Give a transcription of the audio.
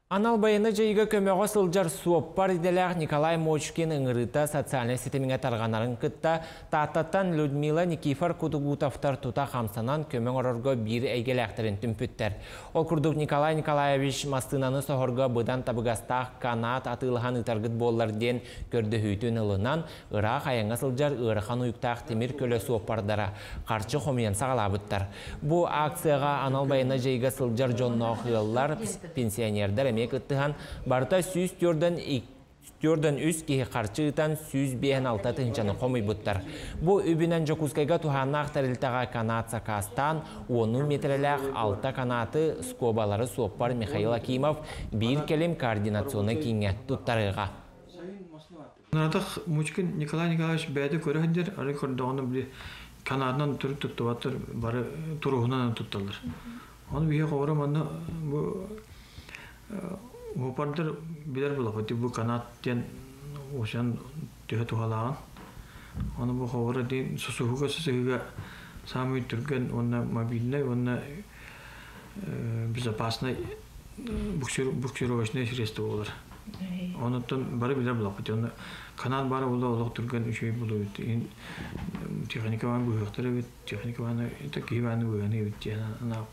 Анал байыны жайга көмөҕө сылжар суоппар иделях Николай Мочкин ыңырыта социальный сетемиңе тарганарын кытта тааттаттан Людмила Никифор Кутугутовтар тута хамсанан көмөң орорго бир эйгелэхтерин түмпүттер. Ол курдук Николай Николаевич мастынаны сохорго быдан табыгастах канат атылхан ытаргыт боллар ден көрдөһүйтүн ылынан ырах аяңа сылжар ырыхан уюктах темир көлө суоппардара карчы хомиян сагалабыттар. Бу акцияга анал байыны жайга сылжар жоннохыяллар пенсионердер Мекыттыхан барта сүйіз түрден үз кейі қарчығытан сүйіз бейін алта тыңчаны қомый бұттар. Бұл үбінен жокускайға туханнақ тәрілтаға канат сакастан 10 метрелях алта канаты скобалары суоппар Михаил Акимов бір келем координационы кейінге тұттарыға. Наратақ Мучкин Николай Николаевич бәді көрігіндер, ары көрдіғаны бір канатынан түрі тұттываттыр, бары тұрғынан тұтталыр. Оны бейе қоғырым, Гопардыр билер булапты бу канаттен ошан төһө тухалаган. Аны бу ховора ди сусуга самый түрген онна мобильный, онна безопасный буксировочный средство болар. Онотон бары билер булапты. Оны канат бары улуг түрген үчөй булуп. Техника ван бу хактары бит, техника ван это киваны буганы бит. Ана